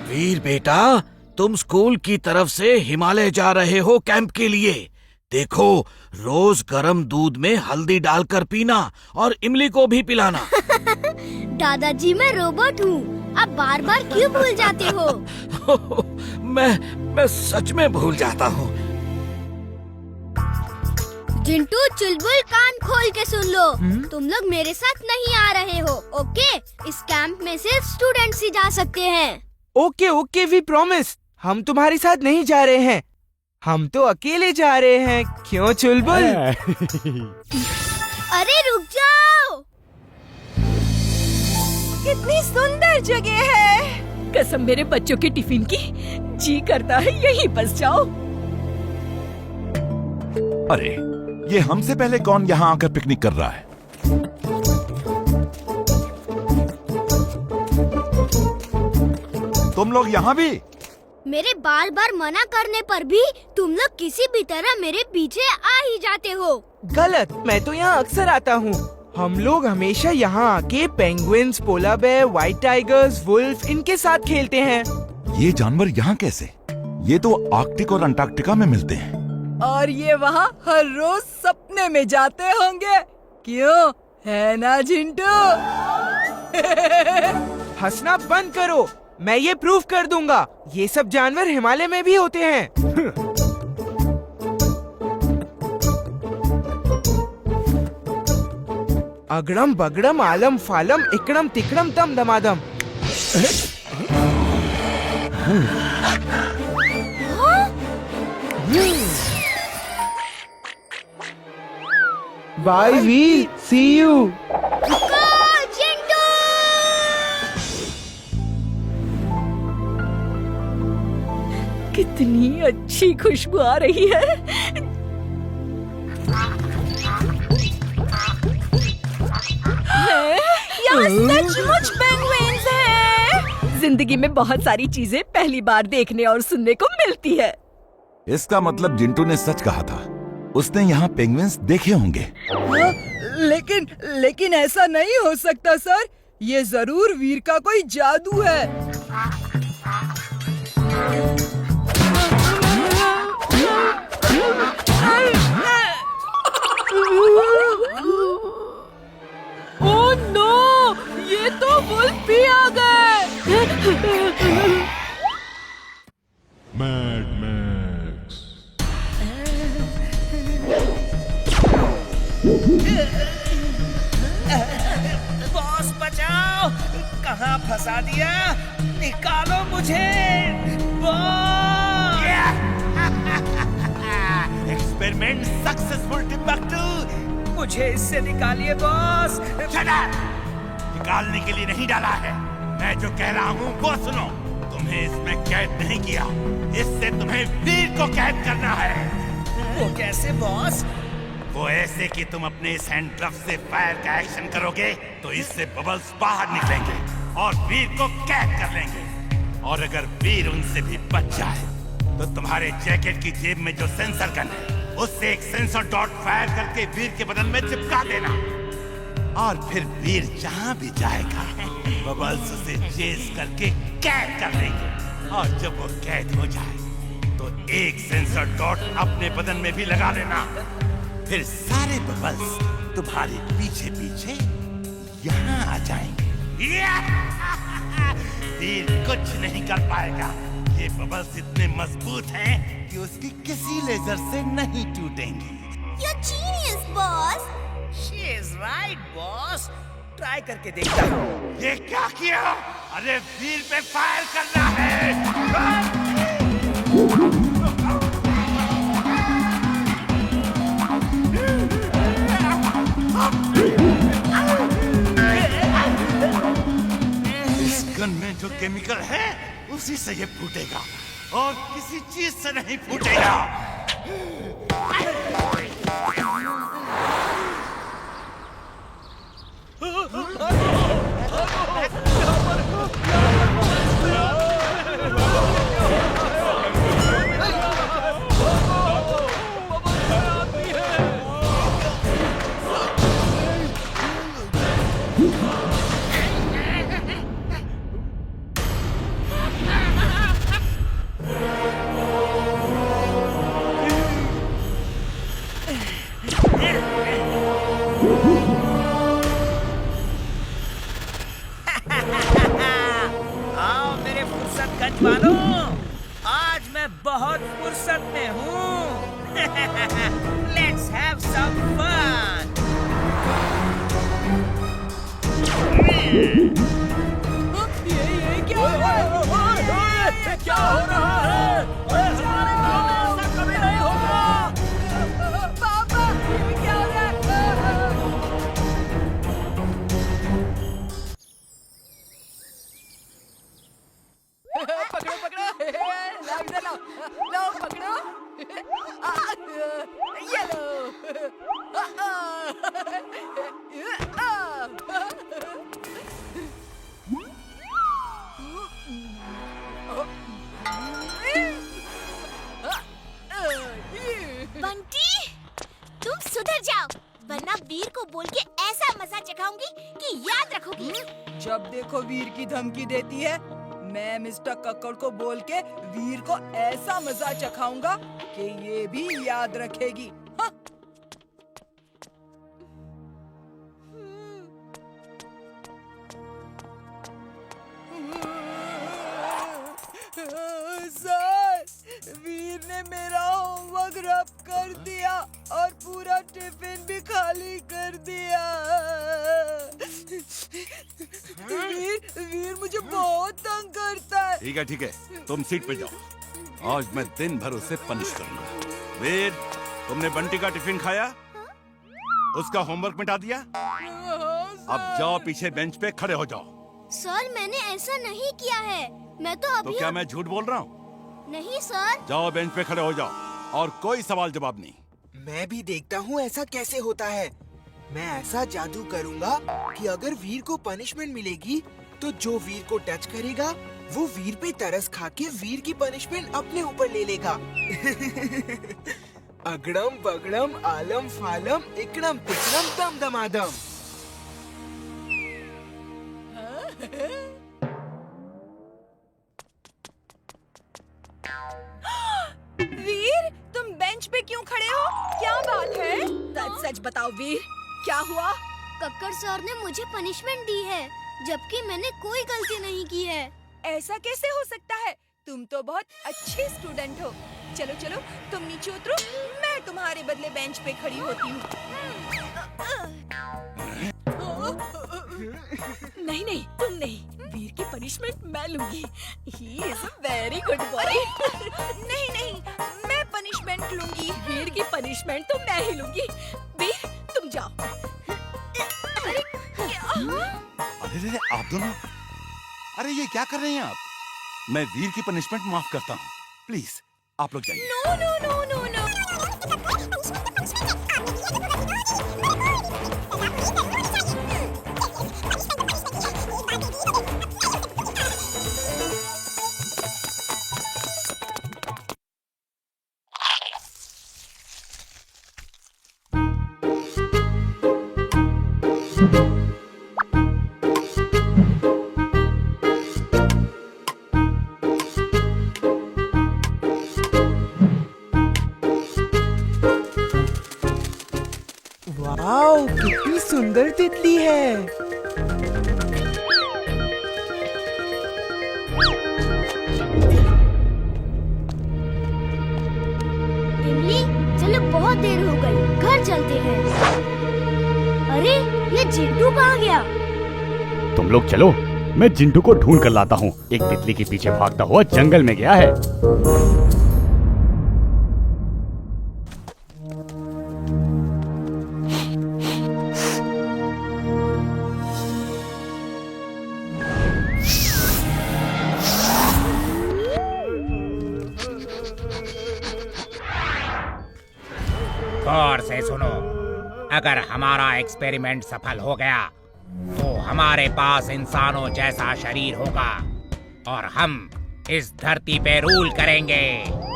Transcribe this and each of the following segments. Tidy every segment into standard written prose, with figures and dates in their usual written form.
वीर बेटा, तुम स्कूल की तरफ से हिमालय जा रहे हो कैंप के लिए। देखो, रोज गर्म दूध में हल्दी डालकर पीना और इमली को भी पिलाना। दादाजी, मैं रोबोट हूँ, आप बार बार क्यों भूल जाते हो? मैं सच में भूल जाता हूँ। जिंटू, चुलबुल, कान खोल के सुन लो। तुम लोग मेरे साथ नहीं आ रहे हो, ओके? इस कैंप में सिर्फ स्टूडेंट्स ही जा सकते हैं। Okay, we promise. हम तुम्हारे साथ नहीं जा रहे हैं, हम तो अकेले जा रहे हैं। क्यों चुलबुल? अरे रुक जाओ! कितनी सुंदर जगह है। कसम मेरे बच्चों के टिफिन की, जी करता है यहीं बस जाओ। अरे, ये हमसे पहले कौन यहाँ आकर पिकनिक कर रहा है? तुम लोग यहाँ भी? मेरे बार बार मना करने पर भी तुम लोग किसी भी तरह मेरे पीछे आ ही जाते हो। गलत, मैं तो यहाँ अक्सर आता हूँ। हम लोग हमेशा यहाँ आके पेंगुइन्स, पोला बेयर, व्हाइट टाइगर्स, वुल्फ, इनके साथ खेलते हैं। ये जानवर यहाँ कैसे? ये तो आर्कटिक और अंटार्कटिका में मिलते हैं। और ये वहाँ हर रोज सपने में जाते होंगे, क्यों? है ना जिंटू? हंसना बंद करो, मैं ये प्रूफ कर दूंगा। ये सब जानवर हिमालय में भी होते हैं। अगड़म बगड़म आलम फालम इकड़म तिकड़म तम दमादम। Bye Veer, see you. Jintu! कितनी अच्छी खुशबू आ रही है। यहाँ सचमुच पेंगुइन्स हैं। जिंदगी में बहुत सारी चीजें पहली बार देखने और सुनने को मिलती है। इसका मतलब जिंटू ने सच कहा था, उसने यहाँ पेंगुइन्स देखे होंगे। लेकिन ऐसा नहीं हो सकता सर, ये जरूर वीर का कोई जादू है। ओह नो, ये तो वुल्फ भी आ गए। Mad max. बॉस बचाओ! कहाँ फंसा दिया? निकालो मुझे! बॉस! Experiment successful Timbuktu. मुझे इससे निकालिए बॉस! निकालने के लिए नहीं डाला है, मैं जो कह रहा हूँ वो सुनो। तुम्हें इसमें कैद नहीं किया, इससे तुम्हें वीर को कैद करना है। वो कैसे बॉस? वो ऐसे कि तुम अपने इस हैंड ग्लव से फायर का एक्शन करोगे तो इससे बबल्स बाहर निकलेंगे और वीर को कैद कर लेंगे। और अगर वीर उनसे भी बच जाए तो तुम्हारे जैकेट की जेब में जो सेंसर गन है उससे एक सेंसर डॉट फायर करके वीर के बदन में चिपका देना। और फिर वीर जहाँ भी जाएगा बबल्स उसे चेस करके कैद कर लेंगे। और जब वो कैद हो जाए तो एक सेंसर डॉट अपने बदन में भी लगा लेना। फिर सारे बबल्स तुम्हारे पीछे पीछे यहाँ आ जाएंगे। वीर कुछ नहीं कर पाएगा। ये बबल्स इतने मजबूत हैं कि उसकी किसी लेजर से नहीं टूटेंगे। You're genius, boss. She is right, boss. Try करके देखता हूँ। ये क्या किया? अरे वीर पे फायर करना है। इस गन में जो केमिकल है उसी से ये फूटेगा और किसी चीज से नहीं फूटेगा। नौजवानों, आज मैं बहुत फुर्सत में हूँ। Let's have some fun. ये क्या हो रहा है? क्या हो रहा है? हमारे गांव में ऐसा कभी नहीं होगा। पापा, ये क्या हो रहा है? पकड़ो पकड़ो, लाओ इधर लाओ, लाओ पकड़ो। ये लो। बंटी, तुम सुधर जाओ, वरना वीर को बोल के ऐसा मजा चखाऊंगी कि याद रखोगी। जब देखो वीर की धमकी देती है, मैं मिस्टर कक्कड़ को बोल के वीर को ऐसा मजा चखाऊंगा कि ये भी याद रखेगी। हाँ। सर, वीर ने मेरा होमवर्क रब कर दिया और पूरा टिफिन भी खाली कर दिया। वीर मुझे बहुत तंग करता है। ठीक है, तुम सीट पे जाओ। आज मैं दिन भर उसे पनिश करूंगा। वीर, तुमने बंटी का टिफिन खाया? उसका होमवर्क मिटा दिया? अब जाओ पीछे बेंच पे खड़े हो जाओ। सर, मैंने ऐसा नहीं किया है। मैं तो अभी तो क्या मैं झूठ बोल रहा हूँ? नहीं सर। जाओ बेंच पे खड़े हो जाओ और कोई सवाल जवाब नहीं। मैं भी देखता हूँ ऐसा कैसे होता है। मैं ऐसा जादू करूँगा कि अगर वीर को पनिशमेंट मिलेगी तो जो वीर को टच करेगा वो वीर पे तरस खा के वीर की पनिशमेंट अपने ऊपर ले लेगा। अगड़म बगड़म आलम फालम इकड़म पिकड़म दम दमादम। वीर, तुम बेंच पे क्यों खड़े हो? क्या बात है? सच सच बताओ वीर, क्या हुआ? कक्कड़ सर ने मुझे पनिशमेंट दी है, जबकि मैंने कोई गलती नहीं की है। ऐसा कैसे हो सकता है? तुम तो बहुत अच्छे स्टूडेंट हो। चलो चलो, तुम नीचे उतरो, मैं तुम्हारे बदले बेंच पे खड़ी होती हूँ। नहीं नहीं, तुम नहीं, वीर की पनिशमेंट मैं लूंगी। He is a very good boy। नहीं नहीं, मैं पनिशमेंट लूंगी। वीर की पनिशमेंट तो मैं ही लूंगी। वीर, तुम जाओ। अरे अरे आप दोनों, अरे ये क्या कर रहे हैं आप? मैं वीर की पनिशमेंट माफ करता हूँ, प्लीज आप लोग जाइए। No no no no no. Wow, कितनी सुंदर तितली है। इमली, चलो बहुत देर हो गई, घर चलते हैं। अरे, ये जिंटू कहाँ गया? तुम लोग चलो, मैं जिंटू को ढूंढ कर लाता हूँ। एक तितली के पीछे भागता हुआ जंगल में गया है। गौर से सुनो, अगर हमारा एक्सपेरिमेंट सफल हो गया तो हमारे पास इंसानों जैसा शरीर होगा और हम इस धरती पे रूल करेंगे।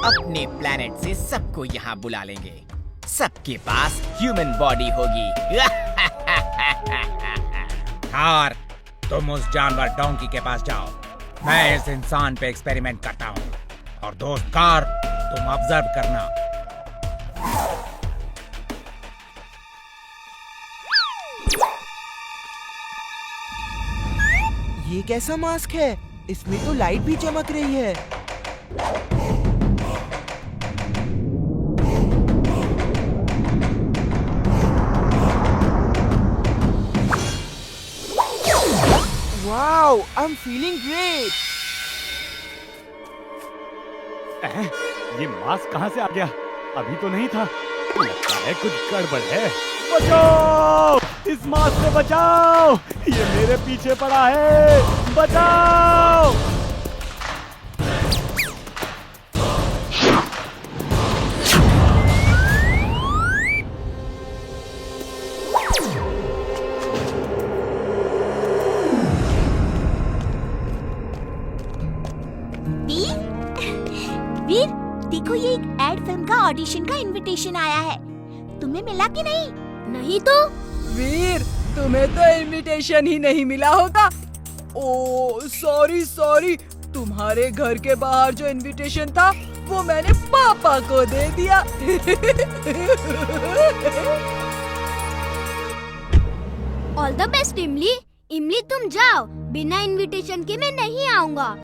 अपने प्लेनेट से सबको यहाँ बुला लेंगे। सबके पास ह्यूमन बॉडी होगी। थार, तुम उस जानवर डोंकी के पास जाओ। मैं इस इंसान पे एक्सपेरिमेंट करता हूँ और दोस्त कार, तुम ऑब्जर्व करना। ये कैसा मास्क है? इसमें तो लाइट भी चमक रही है। Wow, I'm feeling great. ये मास्क कहाँ से आ गया? अभी तो नहीं था। लगता है कुछ गड़बड़ है। बचाओ! इस मास्क से बचाओ! ये मेरे पीछे पड़ा है। बचाओ! वीर, देखो ये एक एड फिल्म का ऑडिशन का इनविटेशन आया है। तुम्हें मिला कि नहीं? नहीं तो वीर, तुम्हें तो इनविटेशन ही नहीं मिला होगा। ओ सॉरी, तुम्हारे घर के बाहर जो इनविटेशन था वो मैंने पापा को दे दिया। ऑल द बेस्ट इमली। इमली तुम जाओ, बिना इनविटेशन के मैं नहीं आऊंगा।